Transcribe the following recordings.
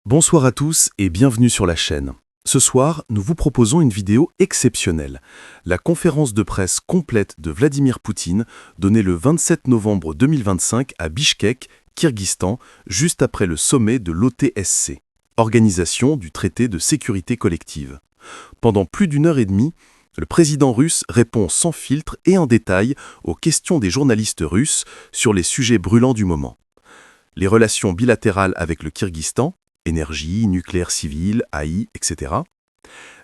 Bonsoir à tous et bienvenue sur la chaîne. Ce soir, nous vous proposons une vidéo exceptionnelle. La conférence de presse complète de Vladimir Poutine, donnée le 27 novembre 2025 à Bichkek, Kirghizistan, juste après le sommet de l'OTSC, Organisation du traité de sécurité collective. Pendant plus d'une heure et demie, le président russe répond sans filtre et en détail aux questions des journalistes russes sur les sujets brûlants du moment. Les relations bilatérales avec le Kirghizistan, énergie, nucléaire civil, AI, etc.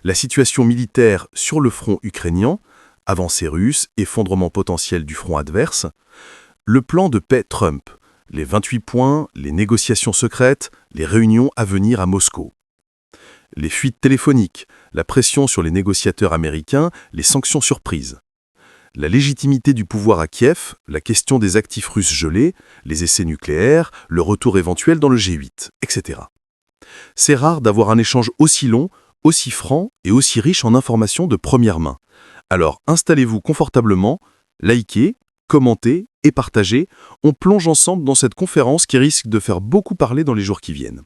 La situation militaire sur le front ukrainien, avancée russe, effondrement potentiel du front adverse. Le plan de paix Trump, les 28 points, les négociations secrètes, les réunions à venir à Moscou. Les fuites téléphoniques, la pression sur les négociateurs américains, les sanctions surprises. La légitimité du pouvoir à Kiev, la question des actifs russes gelés, les essais nucléaires, le retour éventuel dans le G8, etc. C'est rare d'avoir un échange aussi long, aussi franc et aussi riche en informations de première main. Alors installez-vous confortablement, likez, commentez et partagez. On plonge ensemble dans cette conférence qui risque de faire beaucoup parler dans les jours qui viennent.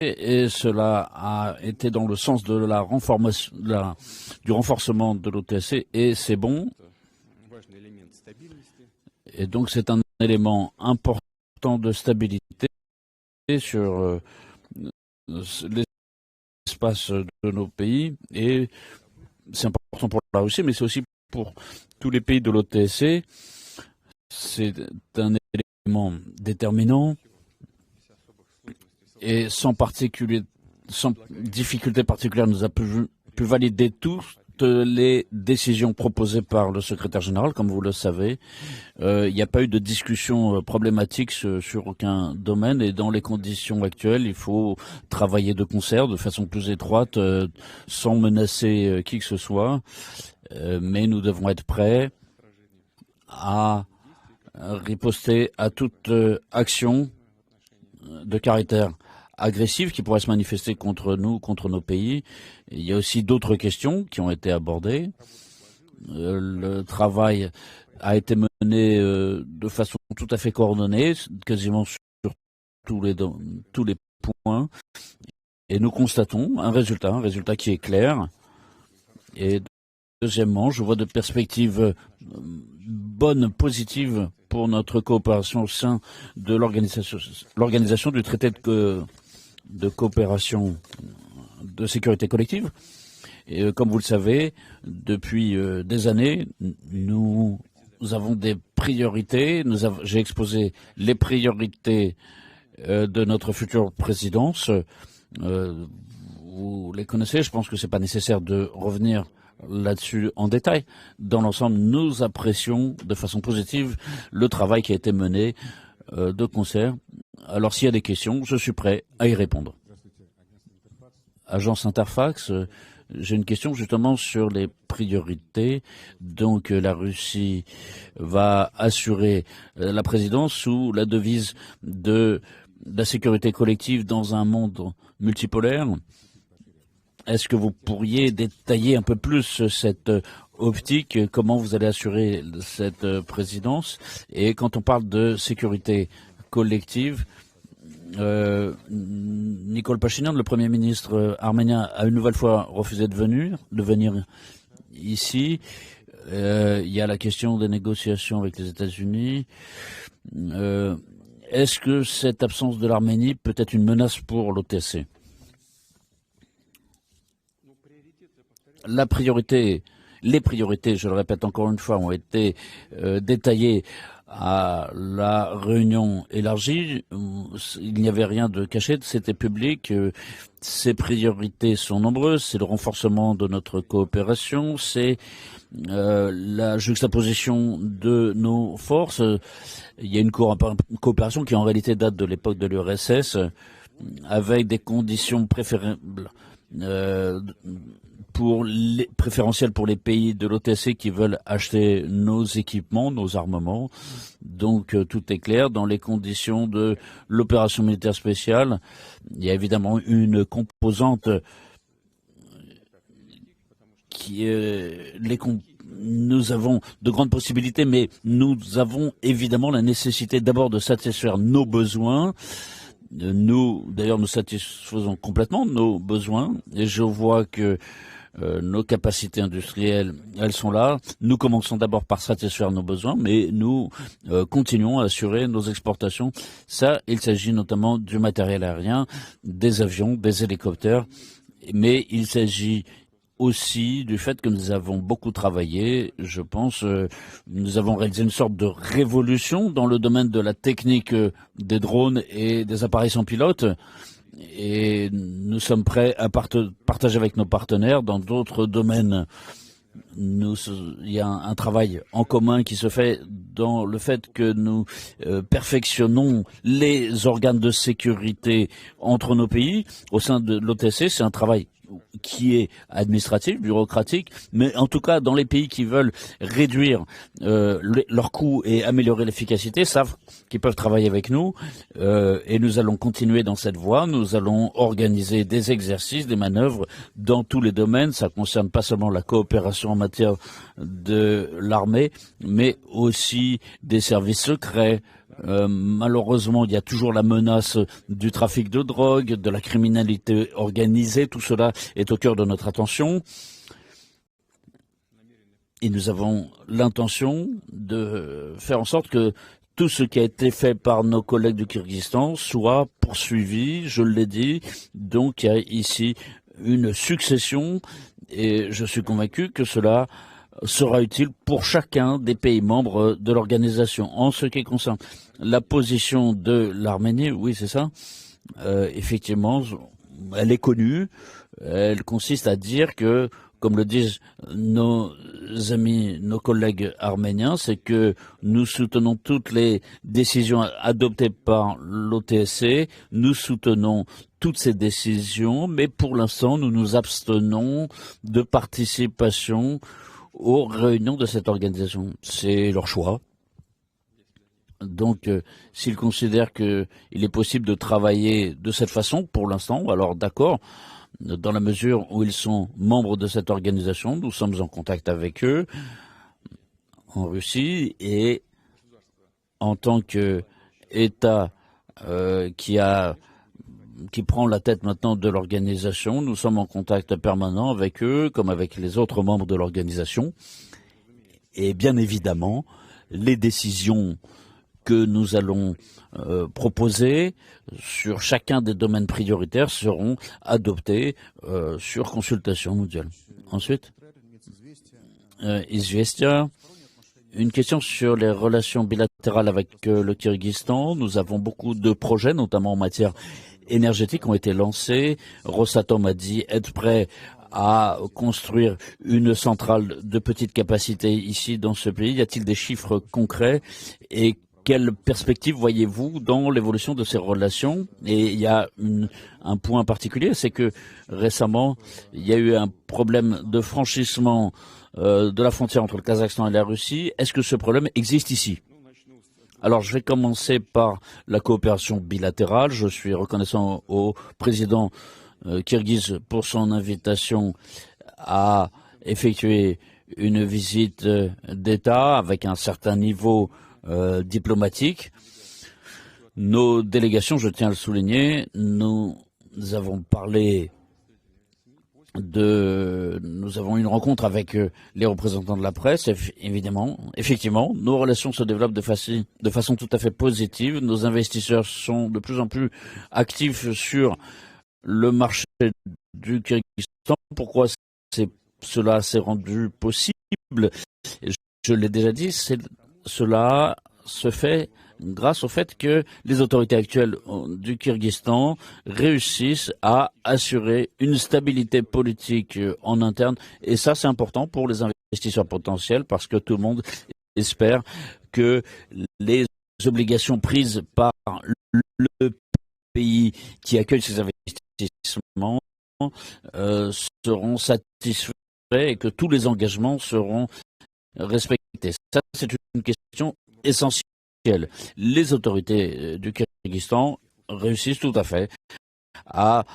Et cela a été dans le sens de du renforcement de l'OTSC et c'est bon. Et donc c'est un élément important de stabilité sur l'espace de nos pays et c'est important pour la Russie, mais c'est aussi pour tous les pays de l'OTSC. C'est un élément déterminant et sans difficulté particulière, nous avons pu valider toutes les décisions proposées par le secrétaire général, comme vous le savez. Il n'y a pas eu de discussion problématique sur aucun domaine et dans les conditions actuelles, il faut travailler de concert, de façon plus étroite, sans menacer qui que ce soit. Mais nous devons être prêts à riposter à toute action de caractère agressive qui pourrait se manifester contre nous, contre nos pays. Il y a aussi d'autres questions qui ont été abordées. Le travail a été mené de façon tout à fait coordonnée, quasiment sur tous les points. Et nous constatons un résultat qui est clair. Et deuxièmement, je vois de perspectives bonnes, positives pour notre coopération au sein de l'organisation du traité de coopération de sécurité collective. Et comme vous le savez, depuis des années, nous avons des priorités. J'ai exposé les priorités de notre future présidence. Vous les connaissez, je pense que ce n'est pas nécessaire de revenir là-dessus en détail. Dans l'ensemble, nous apprécions de façon positive le travail qui a été mené de concert. Alors s'il y a des questions, je suis prêt à y répondre. Agence Interfax, j'ai une question justement sur les priorités. Donc la Russie va assurer la présidence sous la devise de la sécurité collective dans un monde multipolaire. Est-ce que vous pourriez détailler un peu plus cette optique, comment vous allez assurer cette présidence? Et quand on parle de sécurité collective, Nikol Pachinian, le Premier ministre arménien, a une nouvelle fois refusé de venir ici. Il y a la question des négociations avec les États-Unis. Est-ce que cette absence de l'Arménie peut être une menace pour l'OTSC? Les priorités, je le répète encore une fois, ont été détaillées à la réunion élargie. Il n'y avait rien de caché, c'était public. Ces priorités sont nombreuses. C'est le renforcement de notre coopération, c'est la juxtaposition de nos forces. Il y a une coopération qui en réalité date de l'époque de l'URSS, avec des conditions préférables. Préférentiel pour les pays de l'OTSC qui veulent acheter nos équipements, nos armements. Donc tout est clair dans les conditions de l'opération militaire spéciale. Il y a évidemment une composante qui est nous avons de grandes possibilités, mais nous avons évidemment la nécessité d'abord de satisfaire nos besoins Nous, d'ailleurs, nous satisfaisons complètement nos besoins et je vois que nos capacités industrielles, elles sont là. Nous commençons d'abord par satisfaire nos besoins, mais nous continuons à assurer nos exportations. Ça, il s'agit notamment du matériel aérien, des avions, des hélicoptères, mais il s'agit aussi du fait que nous avons beaucoup travaillé. Je pense, nous avons réalisé une sorte de révolution dans le domaine de la technique des drones et des appareils sans pilote. Et nous sommes prêts à partager avec nos partenaires dans d'autres domaines. Il y a un travail en commun qui se fait dans le fait que nous perfectionnons les organes de sécurité entre nos pays. Au sein de l'OTC, c'est un travail qui est administratif, bureaucratique, mais en tout cas dans les pays qui veulent réduire leurs coûts et améliorer l'efficacité savent qu'ils peuvent travailler avec nous et nous allons continuer dans cette voie. Nous allons organiser des exercices, des manœuvres dans tous les domaines. Ça concerne pas seulement la coopération en matière de l'armée, mais aussi des services secrets. Malheureusement, il y a toujours la menace du trafic de drogue, de la criminalité organisée. Tout cela est au cœur de notre attention. Et nous avons l'intention de faire en sorte que tout ce qui a été fait par nos collègues du Kyrgyzstan soit poursuivi, je l'ai dit. Donc, il y a ici une succession et je suis convaincu que cela sera utile pour chacun des pays membres de l'organisation. En ce qui concerne la position de l'Arménie, oui, c'est ça. Effectivement, elle est connue. Elle consiste à dire que, comme le disent nos amis, nos collègues arméniens, c'est que nous soutenons toutes les décisions adoptées par l'OTSC. Nous soutenons toutes ces décisions, mais pour l'instant, nous nous abstenons de participation aux réunions de cette organisation. C'est leur choix. Donc, s'ils considèrent qu'il est possible de travailler de cette façon, pour l'instant, alors d'accord, dans la mesure où ils sont membres de cette organisation, nous sommes en contact avec eux en Russie et en tant qu'État qui prend la tête maintenant de l'organisation, nous sommes en contact permanent avec eux, comme avec les autres membres de l'organisation. Et bien évidemment, les décisions que nous allons proposer sur chacun des domaines prioritaires seront adoptées sur consultation mondiale. Ensuite, Izvestia, une question sur les relations bilatérales avec le Kyrgyzstan. Nous avons beaucoup de projets, notamment en matière énergétique, ont été lancés. Rosatom a dit être prêt à construire une centrale de petite capacité ici dans ce pays. Y a-t-il des chiffres concrets et quelle perspective voyez-vous dans l'évolution de ces relations? Et il y a un point particulier, c'est que récemment, il y a eu un problème de franchissement de la frontière entre le Kazakhstan et la Russie. Est-ce que ce problème existe ici? Alors, je vais commencer par la coopération bilatérale. Je suis reconnaissant au président kirghize pour son invitation à effectuer une visite d'État avec un certain niveau diplomatique. Nos délégations, je tiens à le souligner, nous avons parlé nous avons eu une rencontre avec les représentants de la presse. Évidemment, effectivement, nos relations se développent de façon tout à fait positive. Nos investisseurs sont de plus en plus actifs sur le marché du Kyrgyzstan. Pourquoi cela s'est rendu possible? Je l'ai déjà dit, cela se fait grâce au fait que les autorités actuelles du Kyrgyzstan réussissent à assurer une stabilité politique en interne. Et ça, c'est important pour les investisseurs potentiels parce que tout le monde espère que les obligations prises par le pays qui accueille ces investissements seront satisfaits et que tous les engagements seront respectés. Ça, c'est une question essentielle. Les autorités du Kyrgyzstan réussissent tout à fait à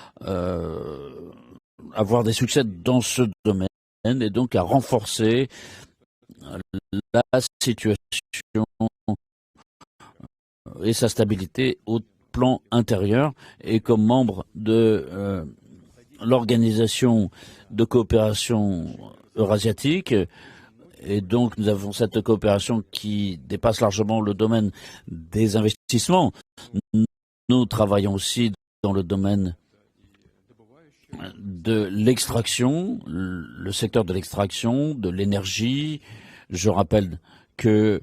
avoir des succès dans ce domaine et donc à renforcer la situation et sa stabilité plan intérieur et comme membre de l'organisation de coopération eurasiatique. Et donc, nous avons cette coopération qui dépasse largement le domaine des investissements. Nous travaillons aussi dans le domaine de l'extraction, le secteur de l'extraction, de l'énergie. Je rappelle que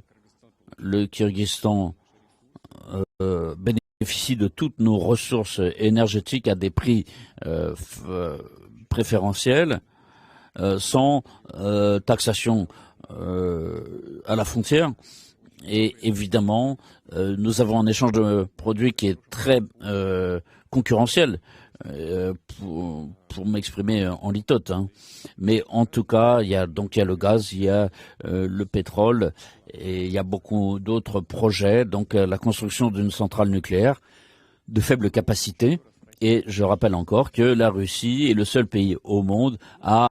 le Kyrgyzstan bénéficie de toutes nos ressources énergétiques à des prix préférentiels, sans taxation à la frontière. Et évidemment, nous avons un échange de produits qui est très concurrentiel, pour m'exprimer en litote. Hein. Mais en tout cas, il y a le gaz, il y a le pétrole, et il y a beaucoup d'autres projets. Donc la construction d'une centrale nucléaire de faible capacité. Et je rappelle encore que la Russie est le seul pays au monde à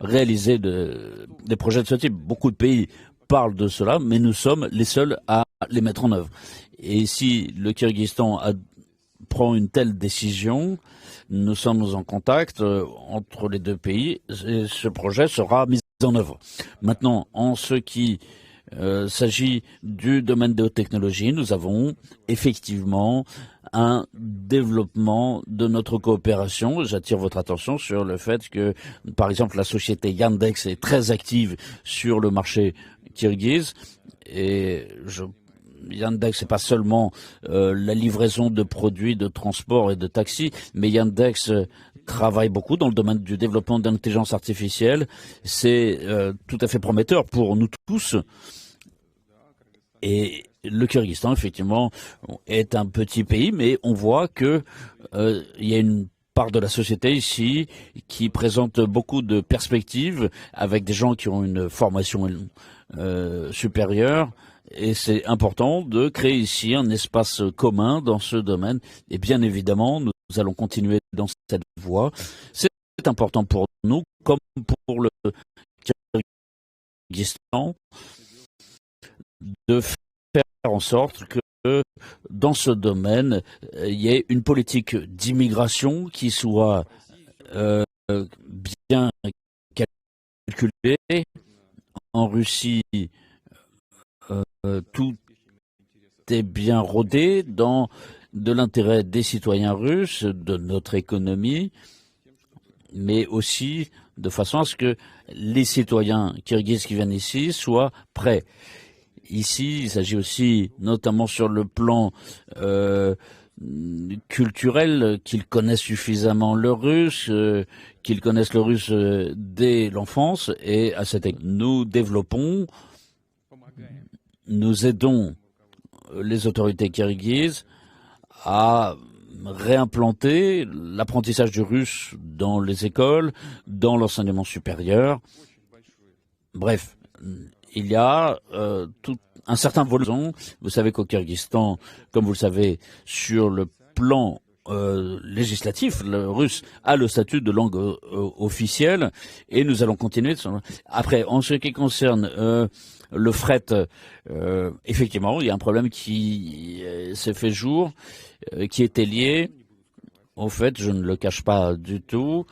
réaliser des projets de ce type. Beaucoup de pays parlent de cela, mais nous sommes les seuls à les mettre en œuvre. Et si le Kyrgyzstan prend une telle décision, nous sommes en contact entre les deux pays et ce projet sera mis en œuvre. Maintenant, en ce qui s'agit du domaine des hautes technologies, nous avons effectivement un développement de notre coopération. J'attire votre attention sur le fait que, par exemple, la société Yandex est très active sur le marché kirghize et Yandex, c'est pas seulement la livraison de produits de transport et de taxis, mais Yandex travaille beaucoup dans le domaine du développement d'intelligence artificielle. C'est tout à fait prometteur pour nous tous. Et le Kyrgyzstan, effectivement, est un petit pays, mais on voit que il y a une part de la société ici qui présente beaucoup de perspectives avec des gens qui ont une formation supérieure. Et c'est important de créer ici un espace commun dans ce domaine. Et bien évidemment, nous allons continuer dans cette voie. C'est important pour nous, comme pour le Kyrgyzstan, de faire en sorte que dans ce domaine, il y ait une politique d'immigration qui soit bien calculée. En Russie, tout est bien rodé dans de l'intérêt des citoyens russes, de notre économie, mais aussi de façon à ce que les citoyens kirghizes qui viennent ici soient prêts. Ici, il s'agit aussi, notamment sur le plan culturel, qu'ils connaissent suffisamment le russe, qu'ils connaissent le russe dès l'enfance, et à cette nous développons, nous aidons les autorités kirghizes à réimplanter l'apprentissage du russe dans les écoles, dans l'enseignement supérieur. Bref, il y a tout un certain volume. Vous savez qu'au Kyrgyzstan, comme vous le savez, sur le plan législatif, le russe a le statut de langue officielle et nous allons continuer. Après, en ce qui concerne le fret, effectivement, il y a un problème qui s'est fait jour, qui était lié au fait, je ne le cache pas du tout,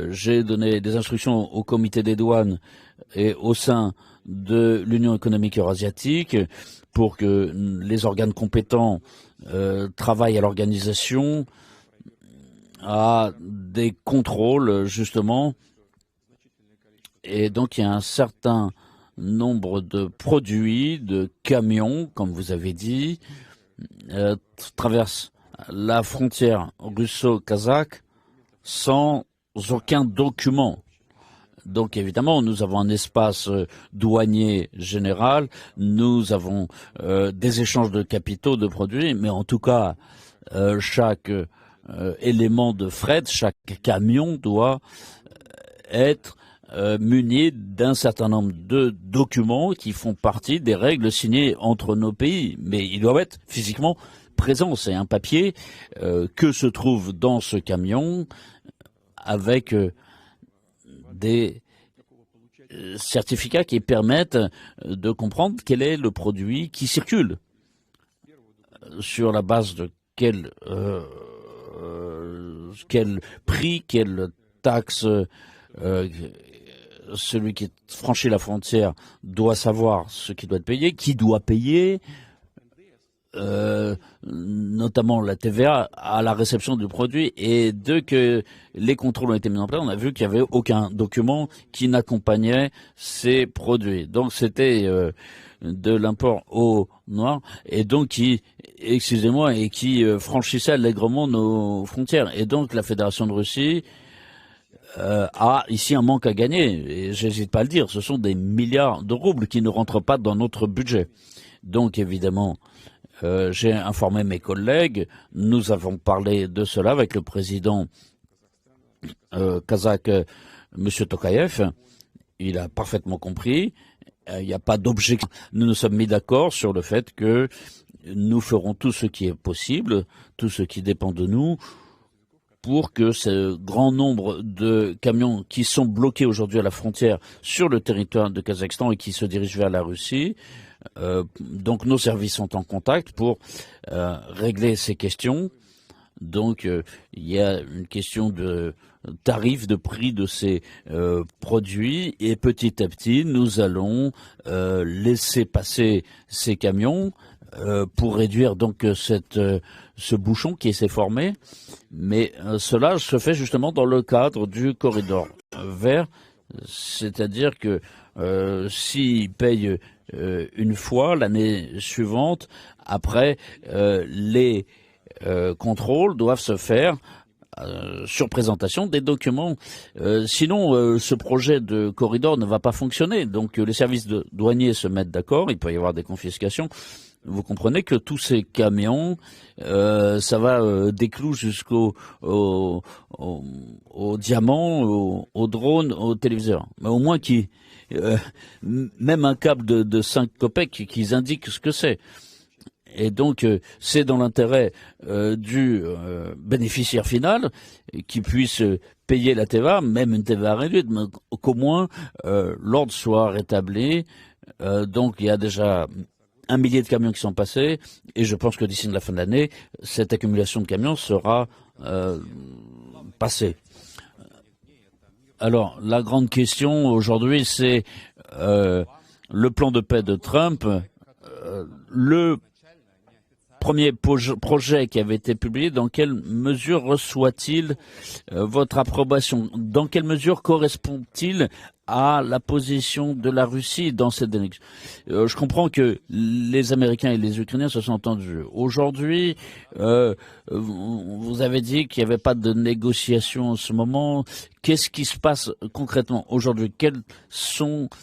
j'ai donné des instructions au comité des douanes et au sein de l'Union économique eurasiatique pour que les organes compétents travaillent à l'organisation, à des contrôles justement. Et donc il y a un certain nombre de produits, de camions, comme vous avez dit, traversent la frontière russo-kazakh sans aucun document. Donc évidemment, nous avons un espace douanier général, nous avons des échanges de capitaux, de produits, mais en tout cas, chaque élément de fret, chaque camion doit être muni d'un certain nombre de documents qui font partie des règles signées entre nos pays. Mais ils doivent être physiquement présents. C'est un papier que se trouve dans ce camion avec des certificats qui permettent de comprendre quel est le produit qui circule sur la base de quel prix, quelle taxe celui qui franchit la frontière doit savoir ce qui doit être payé, qui doit payer, notamment la TVA à la réception du produit. Et dès que les contrôles ont été mis en place, on a vu qu'il n'y avait aucun document qui n'accompagnait ces produits. Donc c'était de l'import au noir, et donc qui franchissait allègrement nos frontières. Et donc la Fédération de Russie a ici un manque à gagner, et j'hésite pas à le dire, ce sont des milliards de roubles qui ne rentrent pas dans notre budget. Donc évidemment, j'ai informé mes collègues, nous avons parlé de cela avec le président kazakh, M. Tokayev, il a parfaitement compris, il n'y a pas d'objection. Nous nous sommes mis d'accord sur le fait que nous ferons tout ce qui est possible, tout ce qui dépend de nous, pour que ce grand nombre de camions qui sont bloqués aujourd'hui à la frontière sur le territoire de Kazakhstan et qui se dirigent vers la Russie, donc nos services sont en contact pour régler ces questions. Donc il y a une question de tarif, de prix de ces produits, et petit à petit nous allons laisser passer ces camions pour réduire donc ce bouchon qui s'est formé. Mais cela se fait justement dans le cadre du corridor vert, c'est-à-dire que s'ils payent une fois, l'année suivante, après, les contrôles doivent se faire sur présentation des documents. Sinon, ce projet de corridor ne va pas fonctionner. Donc les services douaniers se mettent d'accord, il peut y avoir des confiscations. Vous comprenez que tous ces camions, ça va des clous jusqu'au au diamant, au drone, au téléviseur. Mais au moins même un câble de 5 kopecks qu'ils indiquent ce que c'est. Et donc, c'est dans l'intérêt du bénéficiaire final qui puisse payer la TVA, même une TVA réduite, mais qu'au moins l'ordre soit rétabli. Donc, il y a déjà 1 millier de camions qui sont passés, et je pense que d'ici la fin de l'année, cette accumulation de camions sera passée. Alors, la grande question aujourd'hui, c'est le plan de paix de Trump. Le premier projet qui avait été publié, dans quelle mesure reçoit-il votre approbation? Dans quelle mesure correspond-il à la position de la Russie dans cette décision? Je comprends que les Américains et les Ukrainiens se sont entendus. Aujourd'hui, vous avez dit qu'il n'y avait pas de négociation en ce moment. Qu'est-ce qui se passe concrètement aujourd'hui? Quelle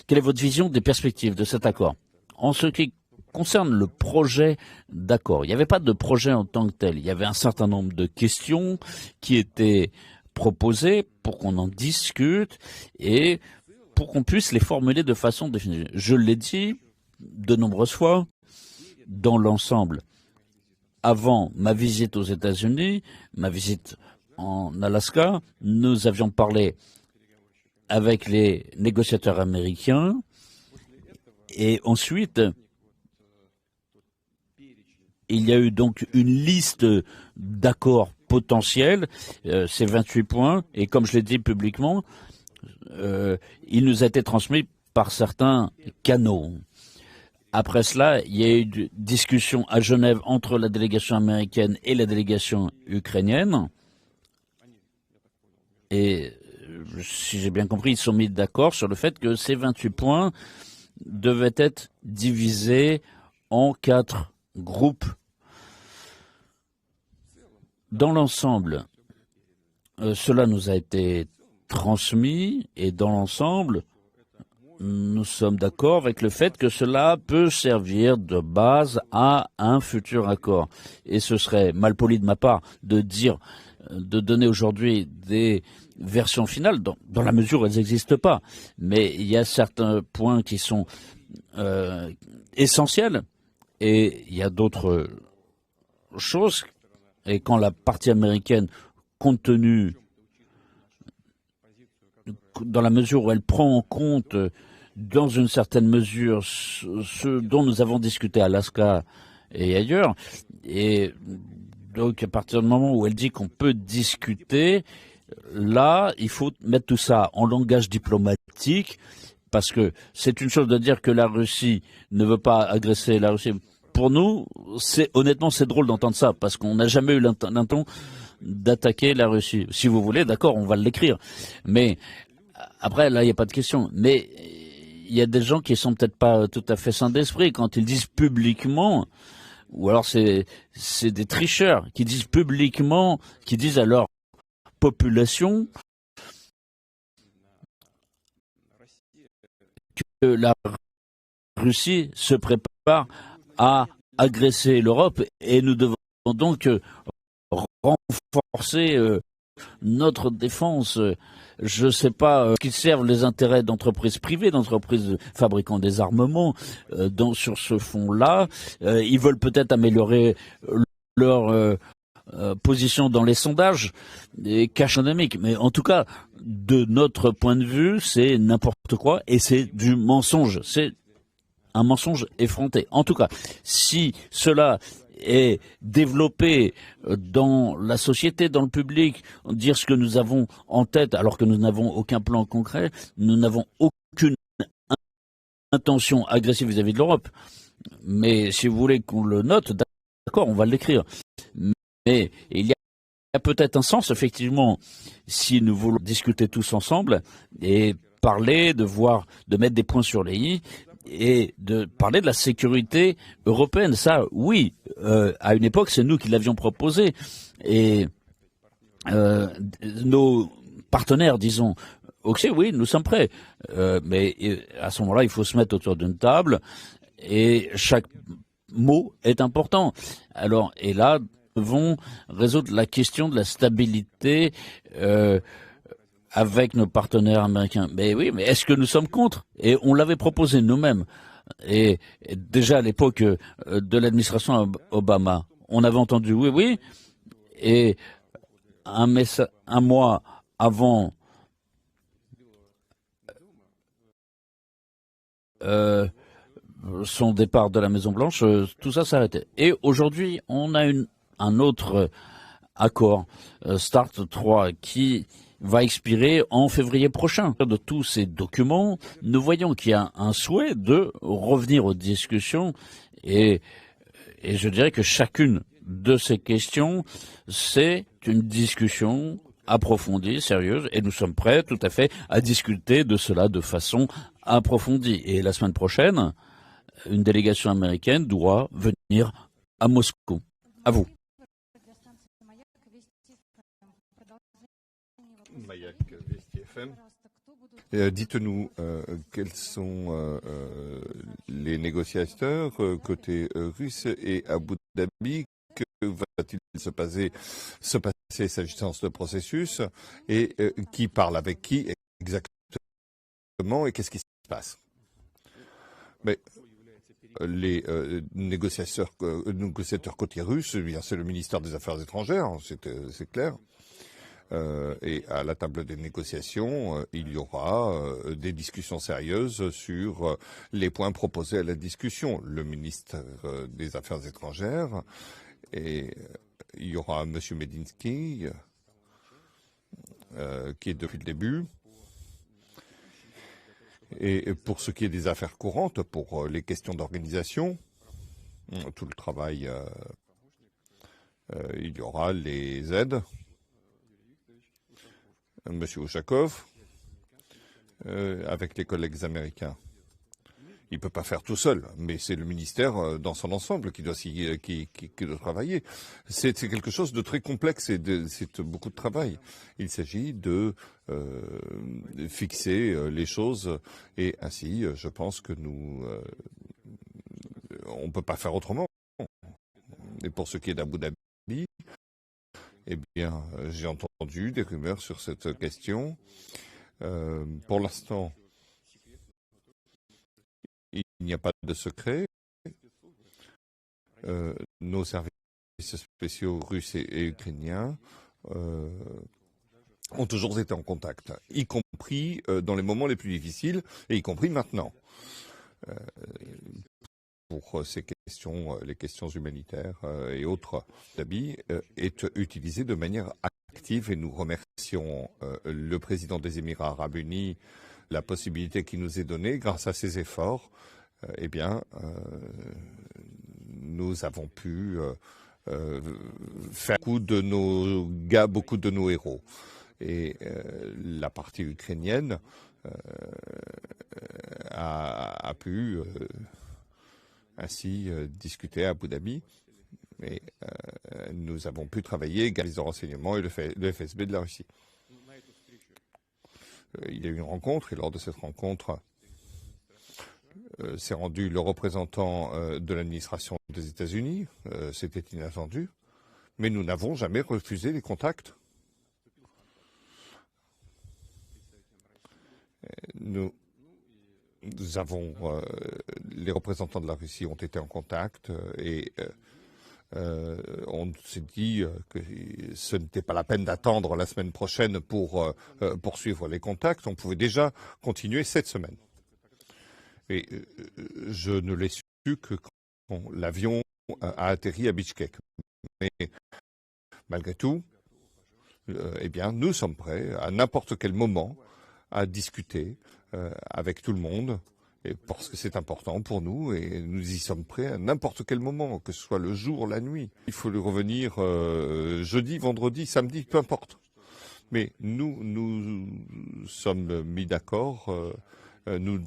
est votre vision des perspectives de cet accord? En ce qui concerne le projet d'accord, il n'y avait pas de projet en tant que tel. Il y avait un certain nombre de questions qui étaient proposées pour qu'on en discute et pour qu'on puisse les formuler de façon définitive. Je l'ai dit de nombreuses fois, dans l'ensemble, avant ma visite aux États-Unis, ma visite en Alaska, nous avions parlé avec les négociateurs américains, et ensuite, il y a eu donc une liste d'accords potentiels, ces 28 points, et comme je l'ai dit publiquement, il nous a été transmis par certains canaux. Après cela, il y a eu une discussion à Genève entre la délégation américaine et la délégation ukrainienne. Et si j'ai bien compris, ils se sont mis d'accord sur le fait que ces 28 points devaient être divisés en 4 groupes. Dans l'ensemble, cela nous a été transmis, et dans l'ensemble, nous sommes d'accord avec le fait que cela peut servir de base à un futur accord. Et ce serait malpoli de ma part de donner aujourd'hui des versions finales, dans la mesure où elles n'existent pas. Mais il y a certains points qui sont essentiels, et il y a d'autres choses. Et quand la partie américaine, compte tenu, dans la mesure où elle prend en compte, dans une certaine mesure, ce dont nous avons discuté à Alaska et ailleurs, et Donc à partir du moment où elle dit qu'on peut discuter, là, il faut mettre tout ça en langage diplomatique, parce que c'est une chose de dire que la Russie ne veut pas agresser la Russie. Pour nous, honnêtement, c'est drôle d'entendre ça, parce qu'on n'a jamais eu l'intention d'attaquer la Russie. Si vous voulez, d'accord, on va l'écrire. Mais après, là, il n'y a pas de question. Mais il y a des gens qui sont peut-être pas tout à fait sains d'esprit quand ils disent publiquement, ou alors c'est des tricheurs qui disent publiquement, qui disent à leur population que la Russie se prépare à agresser l'Europe et nous devons donc renforcer notre défense. Je ne sais pas qui servent les intérêts d'entreprises privées, d'entreprises fabriquant des armements sur ce fond-là. Ils veulent peut-être améliorer leur position dans les sondages et cash dynamique. Mais en tout cas, de notre point de vue, c'est n'importe quoi et c'est du mensonge. C'est un mensonge effronté. En tout cas, si cela est développé dans la société, dans le public, dire ce que nous avons en tête alors que nous n'avons aucun plan concret, nous n'avons aucune intention agressive vis-à-vis de l'Europe. Mais si vous voulez qu'on le note, d'accord, on va l'écrire. Mais il y a peut-être un sens, effectivement, si nous voulons discuter tous ensemble et parler, de mettre des points sur les i, et de parler de la sécurité européenne. Ça, oui, à une époque, c'est nous qui l'avions proposé. Et nos partenaires, disons, ok, oui, nous sommes prêts. Mais à ce moment-là, il faut se mettre autour d'une table et chaque mot est important. Alors, et là, nous devons résoudre la question de la stabilité avec nos partenaires américains. Mais oui, mais est-ce que nous sommes contre? Et on l'avait proposé nous-mêmes. Et déjà à l'époque de l'administration Obama, on avait entendu oui, oui. Et un mois avant son départ de la Maison-Blanche, tout ça s'arrêtait. Et aujourd'hui, on a un autre accord, START 3, qui va expirer en février prochain. De tous ces documents, nous voyons qu'il y a un souhait de revenir aux discussions et je dirais que chacune de ces questions, c'est une discussion approfondie, sérieuse, et nous sommes prêts tout à fait à discuter de cela de façon approfondie. Et la semaine prochaine, une délégation américaine doit venir à Moscou. À vous. Mayak, Vesti FM. Dites-nous quels sont les négociateurs côté russe et Abu Dhabi. Que va-t-il se passer s'agissant de ce processus et qui parle avec qui exactement et qu'est-ce qui se passe? Mais les négociateurs côté russe, eh bien c'est le ministère des Affaires étrangères, c'est clair. Et à la table des négociations, il y aura des discussions sérieuses sur les points proposés à la discussion. Le ministre des Affaires étrangères, et il y aura M. Medinsky, qui est depuis le début. Et pour ce qui est des affaires courantes, pour les questions d'organisation, tout le travail, il y aura les aides. M. Ushakov, avec les collègues américains. Il ne peut pas faire tout seul, mais c'est le ministère dans son ensemble qui doit travailler. C'est quelque chose de très complexe et c'est beaucoup de travail. Il s'agit de fixer les choses et ainsi, je pense que on ne peut pas faire autrement. Et pour ce qui est d'Abu Dhabi, eh bien, j'ai entendu des rumeurs sur cette question. Pour l'instant, il n'y a pas de secret. Nos services spéciaux russes et ukrainiens ont toujours été en contact, y compris dans les moments les plus difficiles, et y compris maintenant. Pour ces les questions humanitaires et autres d'Abi est utilisée de manière active et nous remercions le président des Émirats arabes unis la possibilité qui nous est donnée grâce à ces efforts. Nous avons pu faire beaucoup de nos héros. Et la partie ukrainienne a pu ainsi discuter à Abu Dhabi. Mais nous avons pu travailler avec les renseignements et le FSB de la Russie. Il y a eu une rencontre et lors de cette rencontre s'est rendu le représentant de l'administration des États-Unis. C'était inattendu. Mais nous n'avons jamais refusé les contacts. Nous avons, les représentants de la Russie ont été en contact et on s'est dit que ce n'était pas la peine d'attendre la semaine prochaine pour poursuivre les contacts. On pouvait déjà continuer cette semaine. Et je ne l'ai su que quand l'avion a atterri à Bichkek. Mais malgré tout, nous sommes prêts à n'importe quel moment à discuter avec tout le monde, et parce que c'est important pour nous, et nous y sommes prêts à n'importe quel moment, que ce soit le jour, la nuit. Il faut revenir jeudi, vendredi, samedi, peu importe. Mais nous sommes mis d'accord, nous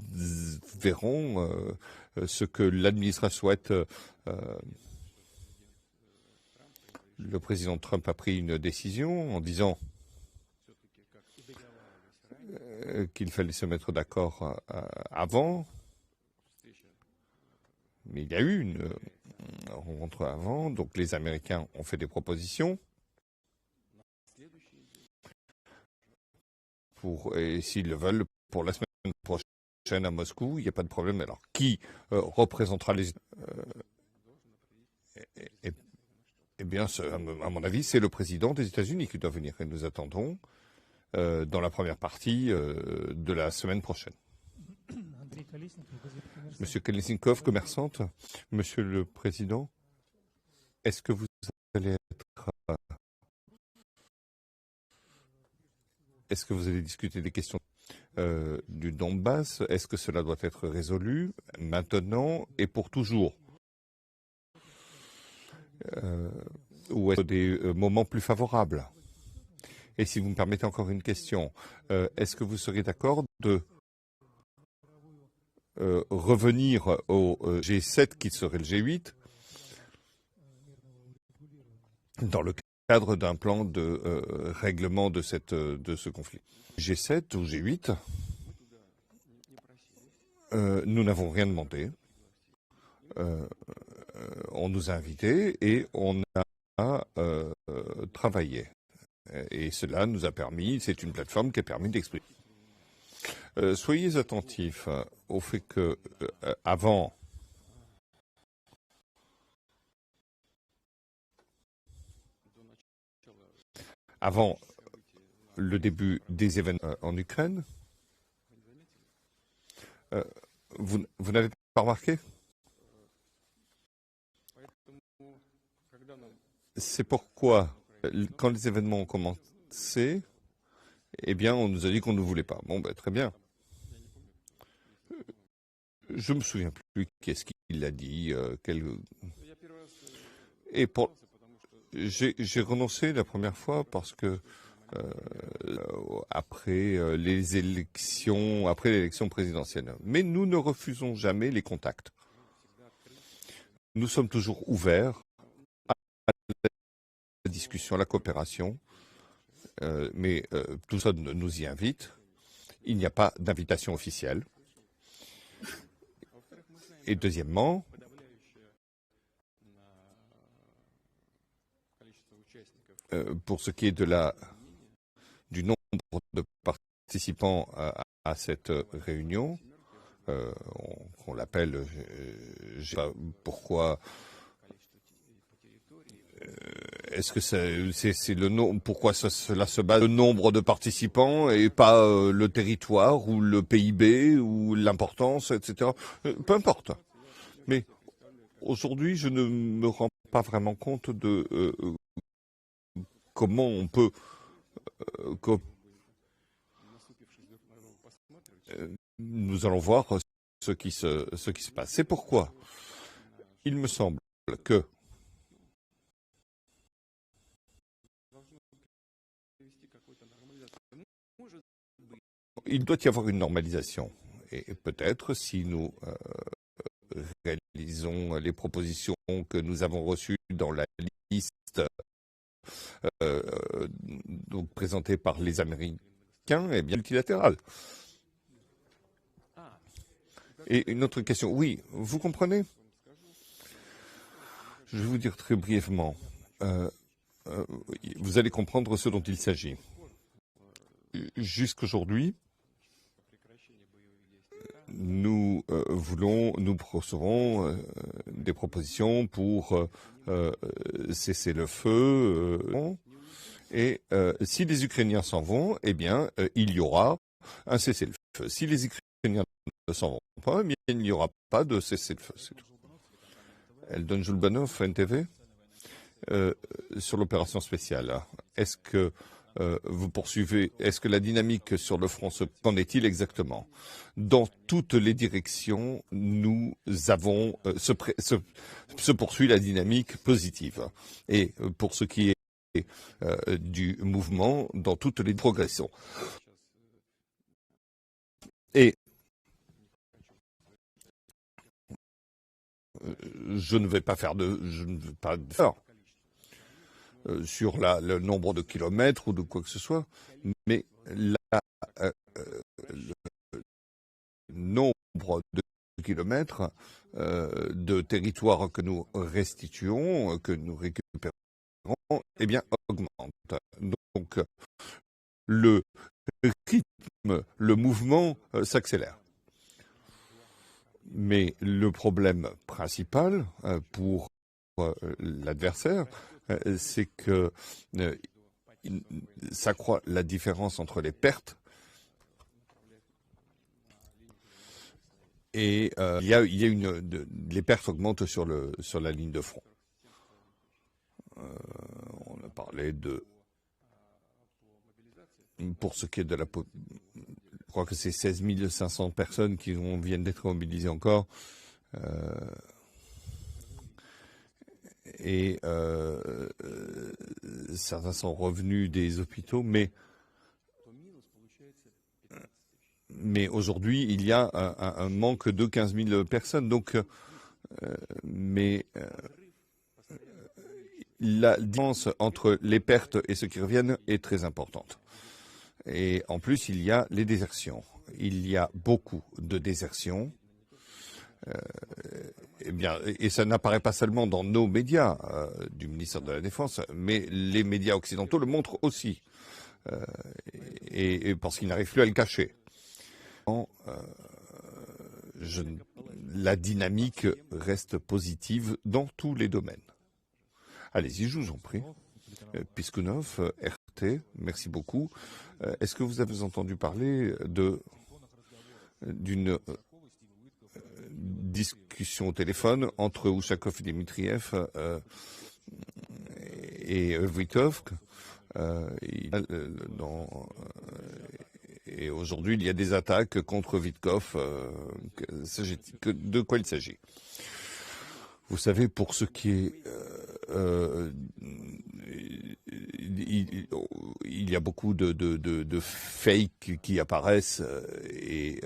verrons ce que l'administration souhaite. Le président Trump a pris une décision en disant qu'il fallait se mettre d'accord avant. Mais il y a eu une rencontre avant, donc les Américains ont fait des propositions. Et s'ils le veulent, pour la semaine prochaine à Moscou, il n'y a pas de problème. Alors, qui représentera les... Eh bien, à mon avis, c'est le président des États-Unis qui doit venir. Et nous attendons dans la première partie de la semaine prochaine. Monsieur Kolesnikov, commerçante, Monsieur le Président, est-ce que vous allez discuter des questions du Donbass? Est-ce que cela doit être résolu maintenant et pour toujours? Ou est-ce des moments plus favorables? Et si vous me permettez encore une question, est-ce que vous seriez d'accord de revenir au G7 qui serait le G8 dans le cadre d'un plan de règlement de ce conflit? G7 ou G8, nous n'avons rien demandé. On nous a invités et on a travaillé. Et cela nous a permis, c'est une plateforme qui a permis d'exprimer. Soyez attentifs au fait que avant le début des événements en Ukraine, vous n'avez pas remarqué? C'est pourquoi, quand les événements ont commencé, eh bien, on nous a dit qu'on ne voulait pas. Bon, ben, très bien. Je ne me souviens plus qu'est-ce qu'il a dit. Et j'ai renoncé la première fois parce que après l'élection présidentielle. Mais nous ne refusons jamais les contacts. Nous sommes toujours ouverts à la discussion, à la coopération, mais tout ça nous y invite. Il n'y a pas d'invitation officielle. Et deuxièmement, pour ce qui est du nombre de participants à cette réunion, on l'appelle, je sais pas pourquoi. Est-ce que c'est le nombre? Pourquoi cela se base sur le nombre de participants et pas le territoire ou le PIB ou l'importance, etc. Peu importe. Mais Aujourd'hui, je ne me rends pas vraiment compte de comment on peut... nous allons voir ce qui se passe. C'est pourquoi il me semble que il doit y avoir une normalisation. Et peut-être si nous réalisons les propositions que nous avons reçues dans la liste donc présentée par les Américains, eh bien multilatérale. Et une autre question. Oui, vous comprenez? Je vais vous dire très brièvement. Vous allez comprendre ce dont il s'agit. Jusqu'aujourd'hui, nous recevrons des propositions pour cesser le feu. Et si les Ukrainiens s'en vont, eh bien, il y aura un cessez-le-feu. Si les Ukrainiens ne s'en vont pas, eh bien, il n'y aura pas de cessez-le-feu. C'est tout. Eldon Julbanov, NTV, sur l'opération spéciale. Est-ce que vous poursuivez, est-ce que la dynamique sur le front, qu'en est-il exactement? Dans toutes les directions, nous avons, se poursuit la dynamique positive. Et pour ce qui est du mouvement, dans toutes les progressions. Et je ne vais pas faire sur le nombre de kilomètres ou de quoi que ce soit, mais le nombre de kilomètres de territoire que nous restituons, que nous récupérons, eh bien, augmente. Donc, le rythme, le mouvement s'accélère. Mais le problème principal pour l'adversaire, c'est que s'accroît la différence entre les pertes et les pertes augmentent sur la ligne de front. On a parlé pour ce qui est de la... Je crois que c'est 16 500 personnes qui viennent d'être mobilisées encore. Et certains sont revenus des hôpitaux, mais aujourd'hui, il y a un manque de 15 000 personnes. Donc, la différence entre les pertes et ceux qui reviennent est très importante. Et en plus, il y a les désertions. Il y a beaucoup de désertions. Et ça n'apparaît pas seulement dans nos médias du ministère de la Défense, mais les médias occidentaux le montrent aussi, et parce qu'ils n'arrivent plus à le cacher. La dynamique reste positive dans tous les domaines. Allez-y, je vous en prie. Piskunov, RT, merci beaucoup. Est-ce que vous avez entendu parler d'une discussion au téléphone entre Ushakov et Dmitriev et Vitovsk et aujourd'hui, il y a des attaques contre Vitkov. De quoi il s'agit? Vous savez, pour ce qui est... il y a beaucoup de fakes qui apparaissent et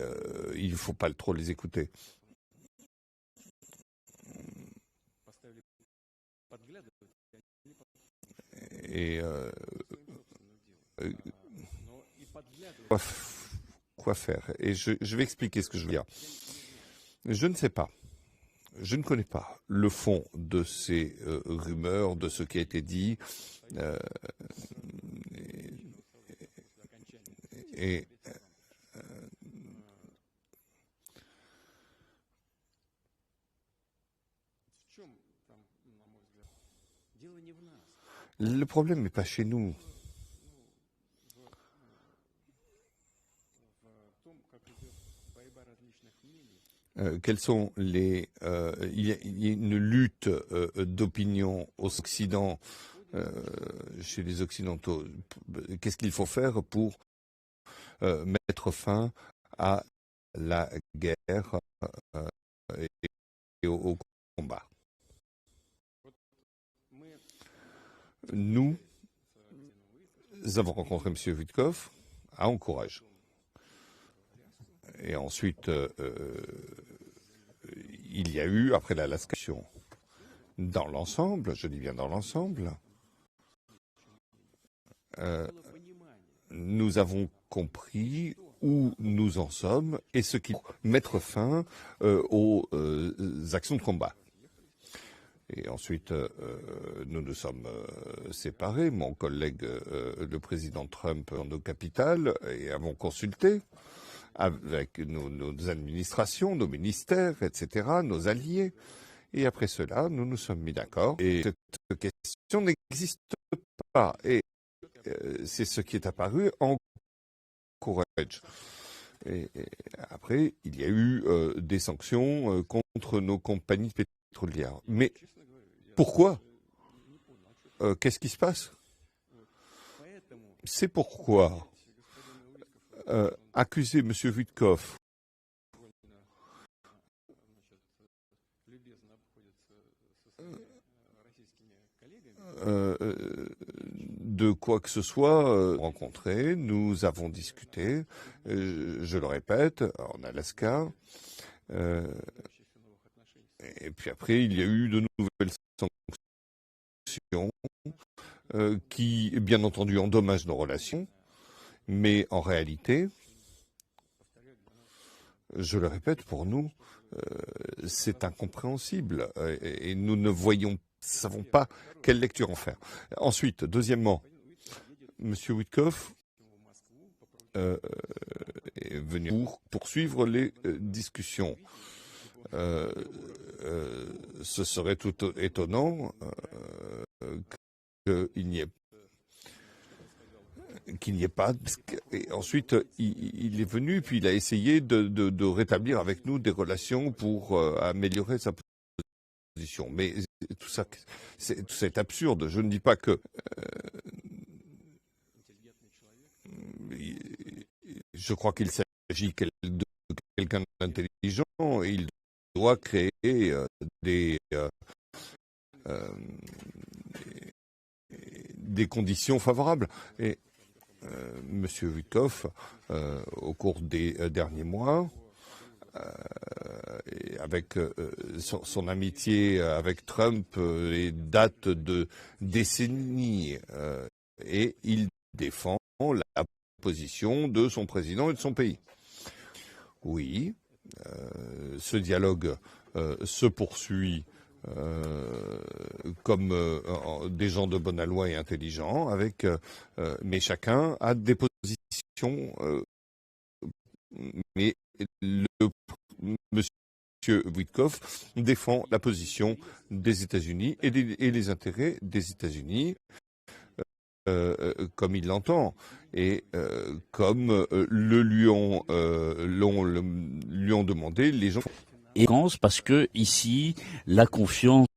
il ne faut pas trop les écouter. Et quoi faire? Et je vais expliquer ce que je veux dire. Je ne sais pas. Je ne connais pas le fond de ces rumeurs, de ce qui a été dit. Le problème n'est pas chez nous. quels sont les... il y a une lutte d'opinion au Occident, chez les Occidentaux. Qu'est-ce qu'il faut faire pour mettre fin à la guerre et au combat? Nous avons rencontré M. Witkoff à Anchorage. Et ensuite, il y a eu, après l'Alaska, dans l'ensemble, je dis bien dans l'ensemble, nous avons compris où nous en sommes et ce qui mettre fin aux actions de combat. Et ensuite, nous nous sommes séparés. Mon collègue, le président Trump, dans nos capitales, et avons consulté avec nos administrations, nos ministères, etc., nos alliés. Et après cela, nous nous sommes mis d'accord. Et cette question n'existe pas. Et c'est ce qui est apparu en Courage. Et après, il y a eu des sanctions contre nos compagnies pétrolières. Mais pourquoi? Qu'est-ce qui se passe? C'est pourquoi accuser M. Witkoff de quoi que ce soit rencontré, nous avons discuté, je le répète, en Alaska, et puis après il y a eu de nouvelles sanctions qui, bien entendu, endommagent nos relations, mais en réalité, je le répète, pour nous, c'est incompréhensible et nous ne savons pas quelle lecture en faire. Ensuite, deuxièmement, M. Witkoff est venu pour poursuivre les discussions. Ce serait tout étonnant qu'il n'y ait pas. Et ensuite, il est venu, puis il a essayé de rétablir avec nous des relations pour améliorer sa position. Mais tout ça est absurde. Je ne dis pas que je crois qu'il s'agit de quelqu'un d'intelligent et il doit créer des conditions favorables. Et M. Witkoff, au cours des derniers mois, et avec son amitié avec Trump, date de décennies, et il défend la position de son président et de son pays. Oui, ce dialogue se poursuit comme des gens de bonne aloi et intelligents, mais chacun a des positions. Mais Monsieur Witkoff défend la position des États-Unis et les intérêts des États-Unis comme il l'entend et comme lui ont demandé les gens. Et parce que ici, la confiance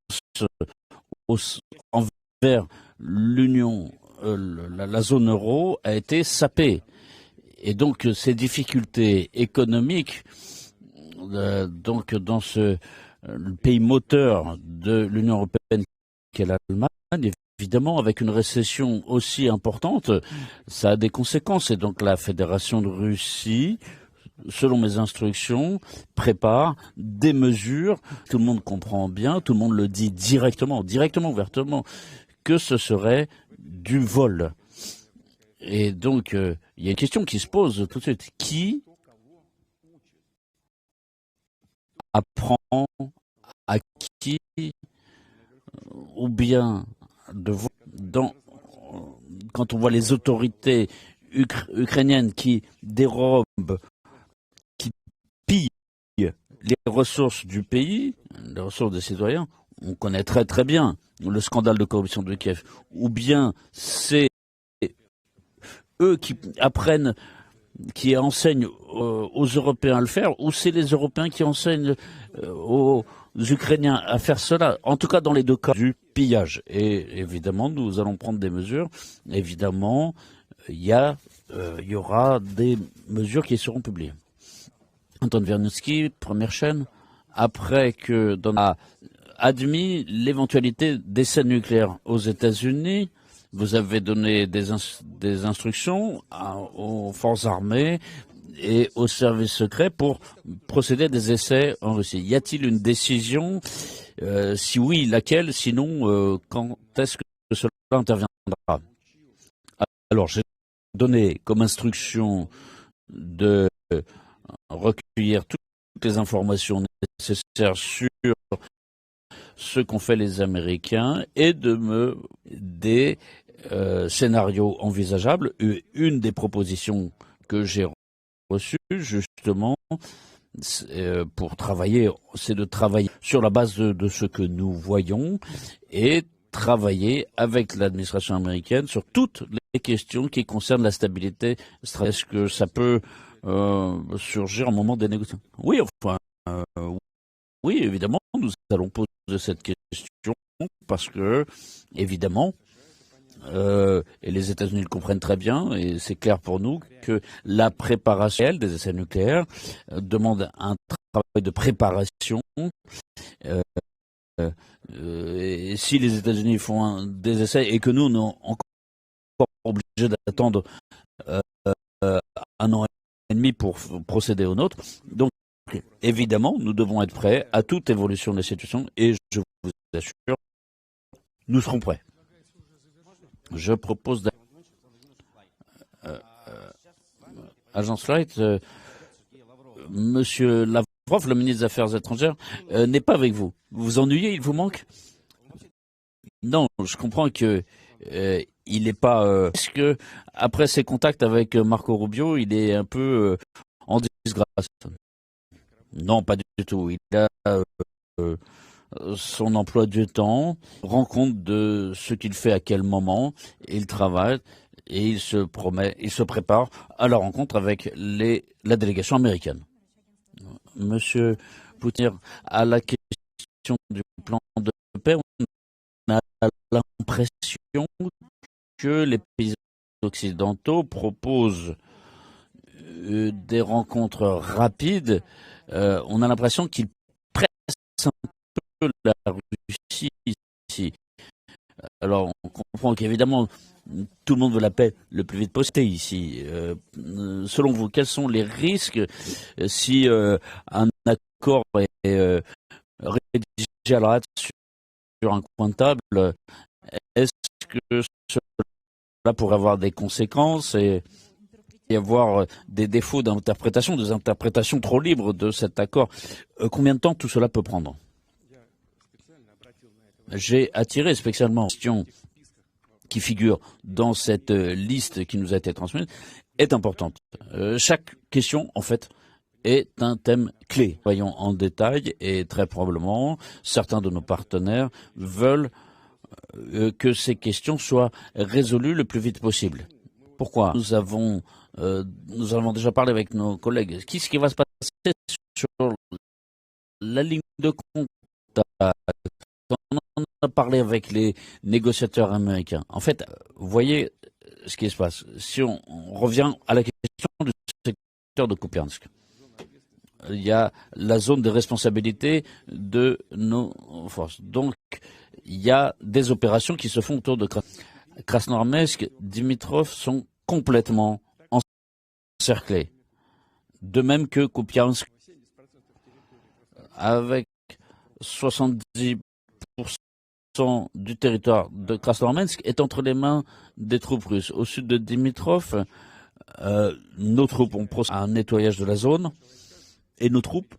envers l'Union, la zone euro a été sapée. Et donc ces difficultés économiques, donc dans le pays moteur de l'Union européenne qu'est l'Allemagne, évidemment avec une récession aussi importante, ça a des conséquences. Et donc la Fédération de Russie, selon mes instructions, prépare des mesures. Tout le monde comprend bien, tout le monde le dit directement, ouvertement, que ce serait du vol. Et donc, il y a une question qui se pose tout de suite. Qui apprend à qui, ou bien quand on voit les autorités ukrainiennes qui dérobent, qui pillent les ressources du pays, les ressources des citoyens, on connaît très très bien le scandale de corruption de Kiev, ou bien c'est eux qui apprennent qui enseigne aux Européens à le faire, ou c'est les Européens qui enseignent aux Ukrainiens à faire cela? En tout cas, dans les deux cas, du pillage. Et évidemment, nous allons prendre des mesures. Évidemment, il y aura des mesures qui seront publiées. Anton Vernitsky, première chaîne, après que Donald a admis l'éventualité d'essais nucléaires aux États-Unis, vous avez donné des instructions aux forces armées et aux services secrets pour procéder à des essais en Russie. Y a-t-il une décision? Si oui, laquelle? Sinon, quand est-ce que cela interviendra? Alors, j'ai donné comme instruction de recueillir toutes les informations nécessaires sur ce qu'ont fait les Américains et de des scénarios envisageables. Une des propositions que j'ai reçues, justement, pour travailler, c'est de travailler sur la base de ce que nous voyons et travailler avec l'administration américaine sur toutes les questions qui concernent la stabilité stratégique. Est-ce que ça peut surgir au moment des négociations? Oui, enfin, oui, évidemment, nous allons poser cette question parce que, évidemment, et les États-Unis le comprennent très bien, et c'est clair pour nous que la préparation des essais nucléaires demande un travail de préparation. Et si les États-Unis font des essais et que nous, on est encore obligés d'attendre un an et demi pour procéder au nôtre, donc évidemment, nous devons être prêts à toute évolution de la situation et je vous assure, nous serons prêts. Je propose Agence Light, Monsieur Lavrov, le ministre des Affaires étrangères, n'est pas avec vous. Vous vous ennuyez, il vous manque? Non, je comprends que il n'est pas. Est-ce que après ses contacts avec Marco Rubio, il est un peu en disgrâce? Non, pas du tout. Il a son emploi du temps, rend compte de ce qu'il fait à quel moment, il travaille et il se prépare à la rencontre avec la délégation américaine. Monsieur Poutine, à la question du plan de paix, on a l'impression que les pays occidentaux proposent des rencontres rapides. On a l'impression qu'ils pressent un peu la Russie ici. Alors, on comprend qu'évidemment, tout le monde veut la paix le plus vite possible ici. Selon vous, quels sont les risques si un accord est rédigé à la hâte sur un coin de table? Est-ce que cela pourrait avoir des conséquences et y avoir des défauts d'interprétation, des interprétations trop libres de cet accord? Combien de temps tout cela peut prendre? J'ai attiré spécialement la question qui figure dans cette liste qui nous a été transmise est importante. Chaque question, en fait, est un thème clé. Voyons en détail et très probablement, certains de nos partenaires veulent que ces questions soient résolues le plus vite possible. Pourquoi? Nous avons déjà parlé avec nos collègues. Qu'est-ce qui va se passer sur la ligne de contact? On a parlé avec les négociateurs américains. En fait, vous voyez ce qui se passe. Si on revient à la question du secteur de Kupiansk, il y a la zone de responsabilité de nos forces. Donc, il y a des opérations qui se font autour de Krasnoarmeysk, Dimitrov sont complètement encerclés. De même que Kupiansk, avec 70% du territoire de Krasnoarmeysk est entre les mains des troupes russes. Au sud de Dimitrov, nos troupes ont procédé à un nettoyage de la zone et nos troupes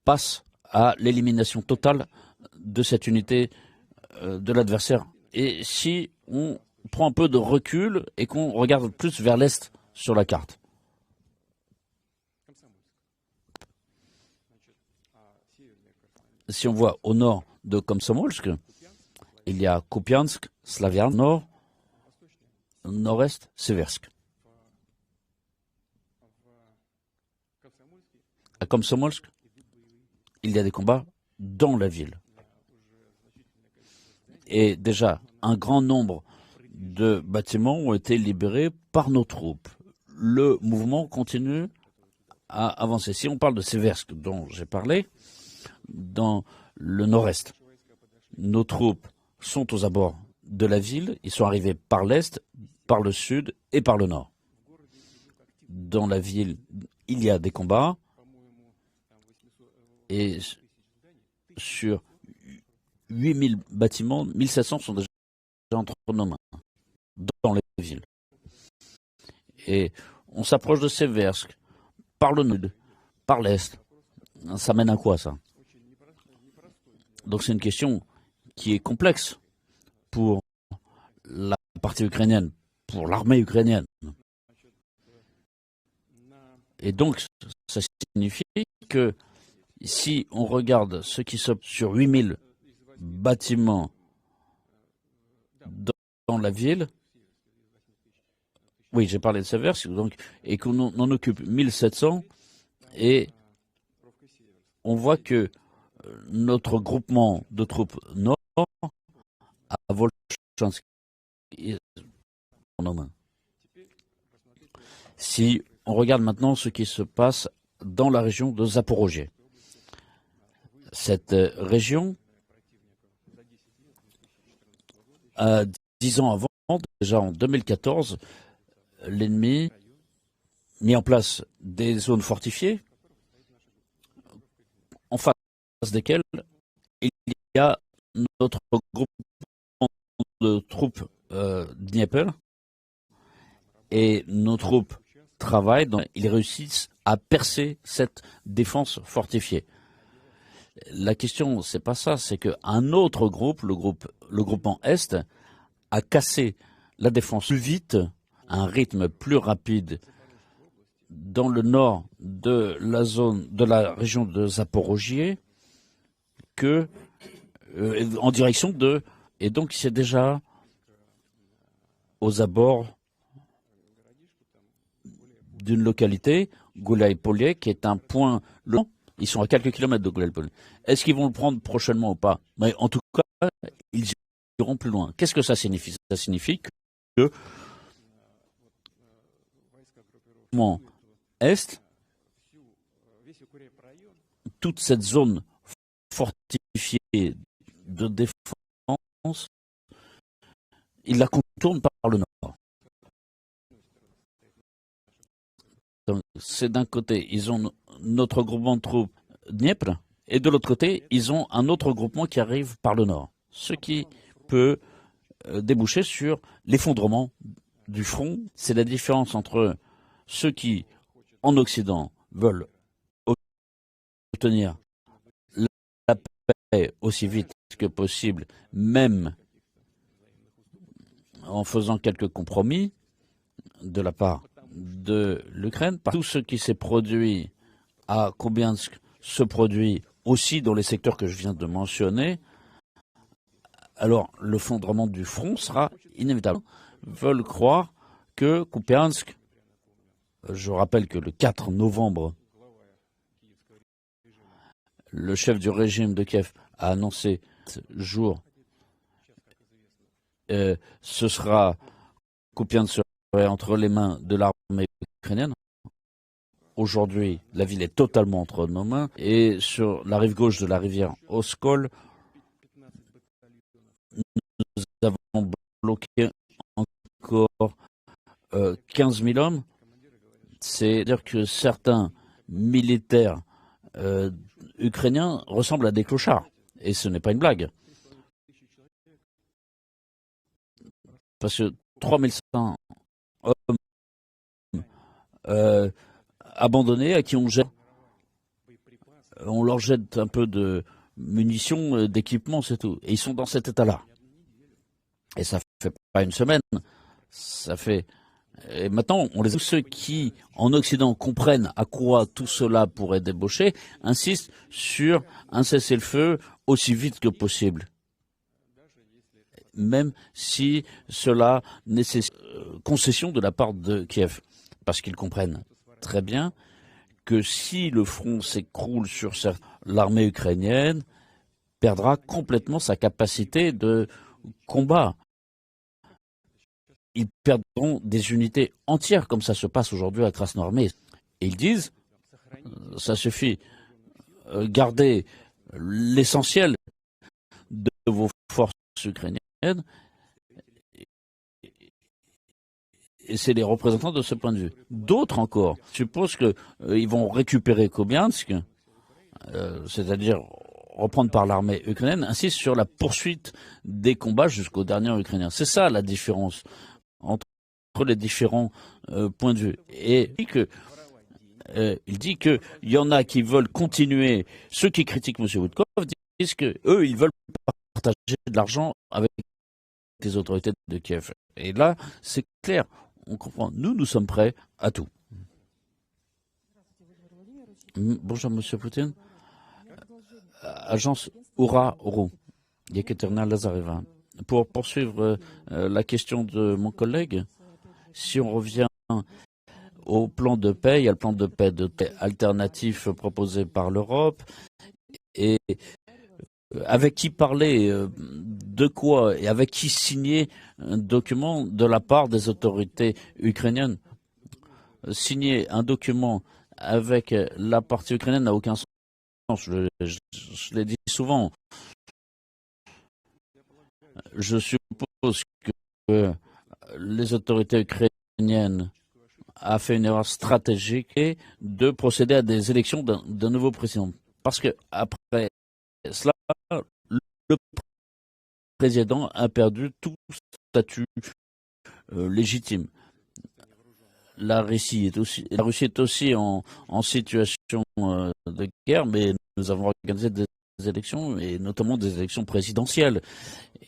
passent à l'élimination totale de cette unité de l'adversaire. Et si on prend un peu de recul et qu'on regarde plus vers l'est sur la carte, si on voit au nord de Komsomolsk, il y a Kupiansk, Slaviansk, nord, nord-est, Seversk. À Komsomolsk, il y a des combats dans la ville. Et déjà, un grand nombre de bâtiments ont été libérés par nos troupes. Le mouvement continue à avancer. Si on parle de Seversk, dont j'ai parlé, dans le nord-est, nos troupes sont aux abords de la ville. Ils sont arrivés par l'est, par le sud et par le nord. Dans la ville, il y a des combats. Et sur 8000 bâtiments, 1700 sont déjà entre nos mains, dans les villes. Et on s'approche de Seversk, par le nord, par l'est. Ça mène à quoi, ça? Donc c'est une question qui est complexe pour la partie ukrainienne, pour l'armée ukrainienne. Et donc, ça signifie que si on regarde ce qui se sur 8000 bâtiments dans la ville, oui, j'ai parlé de Seversk, donc, et qu'on en occupe 1700, et on voit que notre groupement de troupes nord à Volchansk est en nos mains. Si on regarde maintenant ce qui se passe dans la région de Zaporozhye, cette région, 10 ans avant, déjà en 2014, l'ennemi mis en place des zones fortifiées en face desquelles il y a notre groupement de troupes Dniepr, et nos troupes travaillent, ils réussissent à percer cette défense fortifiée. La question, c'est pas ça, c'est qu'un autre groupe, le groupement Est, a cassé la défense plus vite, à un rythme plus rapide, dans le nord de la zone, de la région de Zaporozhye, que en direction de, et donc c'est déjà aux abords d'une localité, Goulaï-Polye, qui est un point long. Ils sont à quelques kilomètres de Goulaï-Polye. Est-ce qu'ils vont le prendre prochainement ou pas? Mais en tout cas, ils iront plus loin. Qu'est-ce que ça signifie? Ça signifie que le Est, toute cette zone fortifiée de défense, ils la contournent par le nord. C'est d'un côté, ils ont notre groupement de troupes Dniepr, et de l'autre côté, ils ont un autre groupement qui arrive par le nord. Ce qui peut déboucher sur l'effondrement du front. C'est la différence entre ceux qui, en Occident, veulent obtenir la paix aussi vite que possible, même en faisant quelques compromis de la part de l'Ukraine. Tout ce qui s'est produit à Kupiansk se produit aussi dans les secteurs que je viens de mentionner. Alors, le fondement du front sera inévitable. Ils veulent croire que Kupiansk, je rappelle que le 4 novembre, le chef du régime de Kiev a annoncé ce jour, ce sera Kupiansk serait entre les mains de l'armée ukrainienne. Aujourd'hui, la ville est totalement entre nos mains, et sur la rive gauche de la rivière Oskol, nous avons bloqué encore 15 000 hommes. C'est-à-dire que certains militaires ukrainiens ressemblent à des clochards. Et ce n'est pas une blague. Parce que 3500 hommes abandonnés, à qui on leur jette un peu de munitions, d'équipements, c'est tout. Et ils sont dans cet état-là. Et ça fait pas une semaine, ça fait... Et maintenant, tous ceux qui, en Occident, comprennent à quoi tout cela pourrait débaucher, insistent sur un cessez-le-feu aussi vite que possible. Même si cela nécessite concession de la part de Kiev. Parce qu'ils comprennent très bien que si le front s'écroule sur l'armée ukrainienne perdra complètement sa capacité de combat. Ils perdront des unités entières, comme ça se passe aujourd'hui à Krasnoarmeysk. Et ils disent, ça suffit, gardez l'essentiel de vos forces ukrainiennes, et c'est les représentants de ce point de vue. D'autres encore supposent qu'ils vont récupérer Kupiansk, c'est-à-dire reprendre par l'armée ukrainienne, insistent sur la poursuite des combats jusqu'au dernier Ukrainien. C'est ça la différence entre les différents points de vue. Et il dit qu'il y en a qui veulent continuer, ceux qui critiquent M. Woutkov disent qu'eux, ils veulent partager de l'argent avec les autorités de Kiev. Et là, c'est clair, on comprend. Nous sommes prêts à tout. Bonjour, M. Poutine. Agence Oura-Oru, Yekaterina Lazareva. Pour poursuivre la question de mon collègue, si on revient au plan de paix, il y a le plan de paix alternatif proposé par l'Europe. Et avec qui parler, de quoi et avec qui signer un document de la part des autorités ukrainiennes. Signer un document avec la partie ukrainienne n'a aucun sens. Je l'ai dit souvent. Je suppose que les autorités ukrainiennes ont fait une erreur stratégique et de procéder à des élections d'un nouveau président. Parce que après cela, le président a perdu tout statut légitime. La Russie est aussi en situation de guerre, mais nous avons organisé des élections, et notamment des élections présidentielles.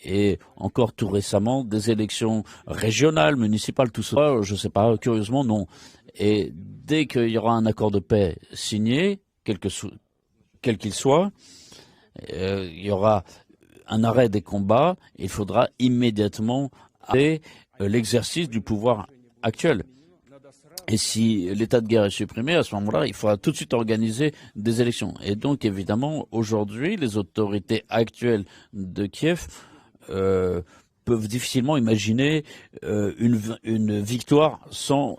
Et encore tout récemment, des élections régionales, municipales, tout ça, je ne sais pas, curieusement, non. Et dès qu'il y aura un accord de paix signé, quel qu'il soit, il y aura un arrêt des combats, il faudra immédiatement arrêter l'exercice du pouvoir actuel. Et si l'état de guerre est supprimé, à ce moment-là, il faudra tout de suite organiser des élections. Et donc, évidemment, aujourd'hui, les autorités actuelles de Kiev peuvent difficilement imaginer une victoire sans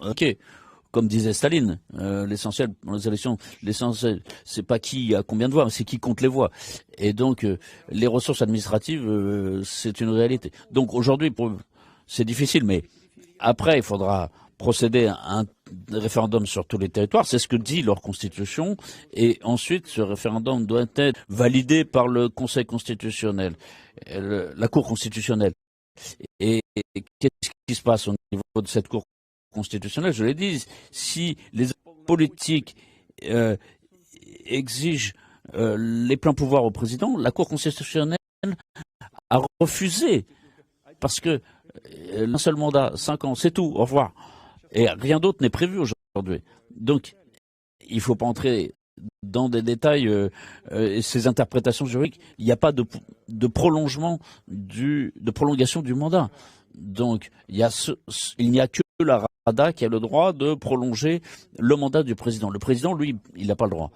comme disait Staline, l'essentiel dans les élections, l'essentiel, c'est pas qui a combien de voix, c'est qui compte les voix. Et donc, les ressources administratives, c'est une réalité. Donc aujourd'hui, c'est difficile, mais après, il faudra procéder à un référendum sur tous les territoires, c'est ce que dit leur constitution, et ensuite ce référendum doit être validé par le Conseil constitutionnel, la Cour constitutionnelle. Et qu'est-ce qui se passe au niveau de cette Cour constitutionnelle? Je l'ai dit, si les politiques exigent les pleins pouvoirs au président, la Cour constitutionnelle a refusé, parce que un seul mandat, 5 ans, c'est tout, au revoir. Et rien d'autre n'est prévu aujourd'hui. Donc, il ne faut pas entrer dans des détails et ces interprétations juridiques. Il n'y a pas de prolongation du mandat. Donc, il n'y a que la Rada qui a le droit de prolonger le mandat du président. Le président, lui, il n'a pas le droit.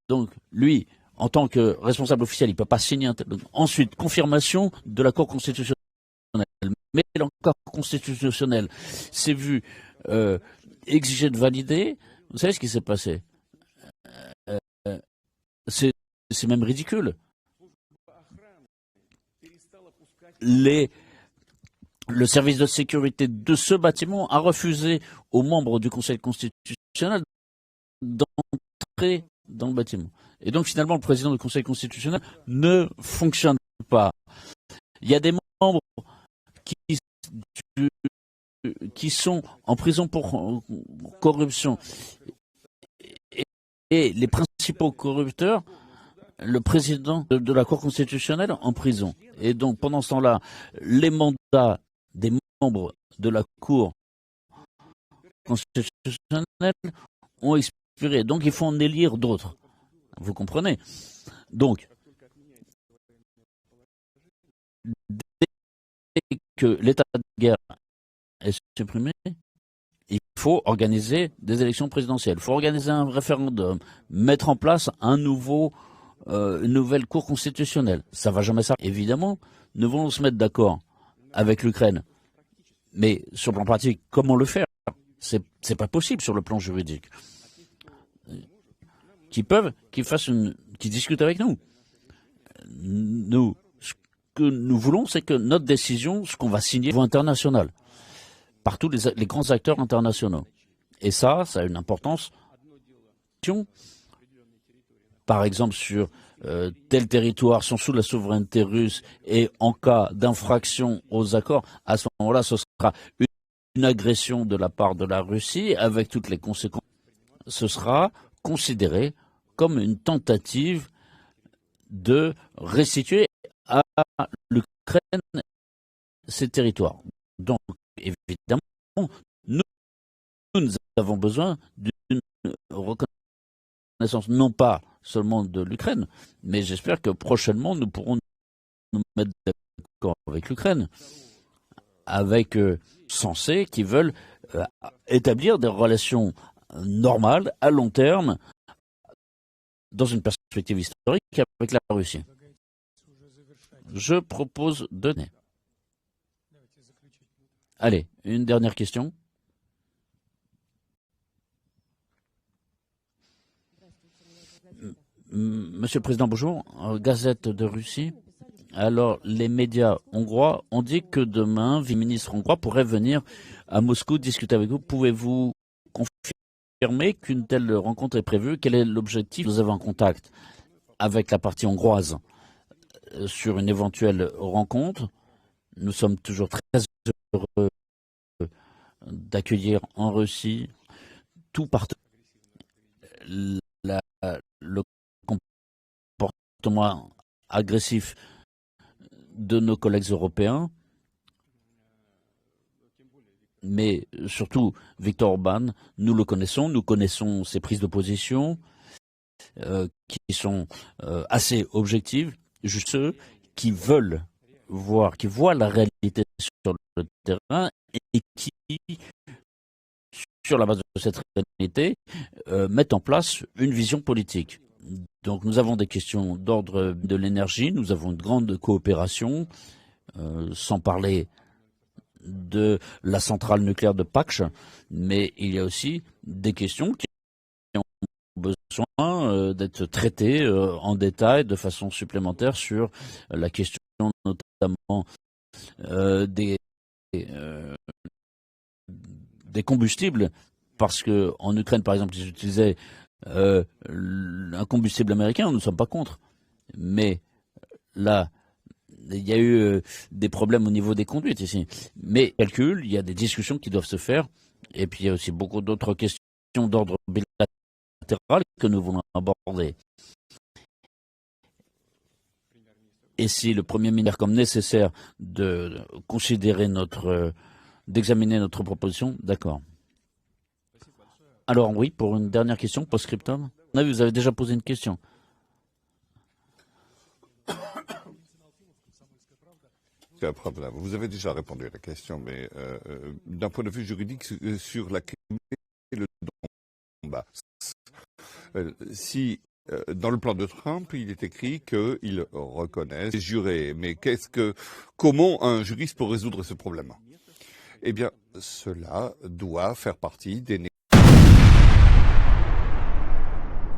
Donc, lui, en tant que responsable officiel, il ne peut pas signer. Ensuite, confirmation de l'accord constitutionnel. Mais l'accord constitutionnel s'est vu exiger de valider. Vous savez ce qui s'est passé? C'est même ridicule. Le service de sécurité de ce bâtiment a refusé aux membres du Conseil constitutionnel d'entrer dans le bâtiment. Et donc finalement, le président du Conseil constitutionnel ne fonctionne pas. Il y a des membres qui sont en prison pour corruption. Et les principaux corrupteurs, le président de la Cour constitutionnelle en prison. Et donc pendant ce temps-là, les mandats des membres de la Cour constitutionnelle ont expiré. Donc il faut en élire d'autres. Vous comprenez? Donc, dès que l'état de guerre est supprimé, Il faut organiser des élections présidentielles, il faut organiser un référendum, mettre en place une nouvelle cour constitutionnelle. Ça va jamais s'arrêter. Évidemment, nous voulons se mettre d'accord avec l'Ukraine. Mais sur le plan pratique, comment le faire? C'est pas possible sur le plan juridique. Qu'ils discutent avec nous. Nous, ce que nous voulons, c'est que notre décision, ce qu'on va signer, soit international, par tous les grands acteurs internationaux. Et ça a une importance. Par exemple, sur tel territoire sont sous la souveraineté russe et en cas d'infraction aux accords, à ce moment-là, ce sera une agression de la part de la Russie avec toutes les conséquences. Ce sera considéré comme une tentative de restituer à l'Ukraine ses territoires. Donc, évidemment, nous avons besoin d'une reconnaissance, non pas seulement de l'Ukraine, mais j'espère que prochainement nous pourrons nous mettre d'accord avec l'Ukraine, avec censés qui veulent établir des relations normales à long terme dans une perspective historique avec la Russie. Je propose de... Allez, une dernière question. Monsieur le Président, bonjour. Gazette de Russie. Alors, les médias hongrois ont dit que demain, le ministre hongrois pourrait venir à Moscou discuter avec vous. Pouvez-vous confirmer qu'une telle rencontre est prévue? Quel est l'objectif? Nous avons un contact avec la partie hongroise sur une éventuelle rencontre. Nous sommes toujours très heureux d'accueillir en Russie tout partenaire. Le comportement agressif de nos collègues européens, mais surtout Viktor Orban, nous connaissons ses prises de position qui sont assez objectives, juste ceux qui veulent qui voient la réalité sur le terrain et qui, sur la base de cette réalité, mettent en place une vision politique. Donc nous avons des questions d'ordre de l'énergie, nous avons une grande coopération, sans parler de la centrale nucléaire de Pakch, mais il y a aussi des questions qui ont besoin d'être traitées en détail de façon supplémentaire sur la question notamment des combustibles, parce qu'en Ukraine, par exemple, ils utilisaient un combustible américain, nous ne sommes pas contre. Mais là, il y a eu des problèmes au niveau des conduites ici. Mais calcul, il y a des discussions qui doivent se faire. Et puis il y a aussi beaucoup d'autres questions d'ordre bilatéral que nous voulons aborder. Et si le Premier ministre comme nécessaire de considérer d'examiner notre proposition, d'accord. Alors oui, pour une dernière question, post-scriptum. Vous avez déjà posé une question. Vous avez déjà répondu à la question, mais d'un point de vue juridique, sur la Crimée et le Donbass, si dans le plan de Trump, il est écrit qu'il reconnaît, c'est juré, mais comment un juriste peut résoudre ce problème? Eh bien, cela doit faire partie des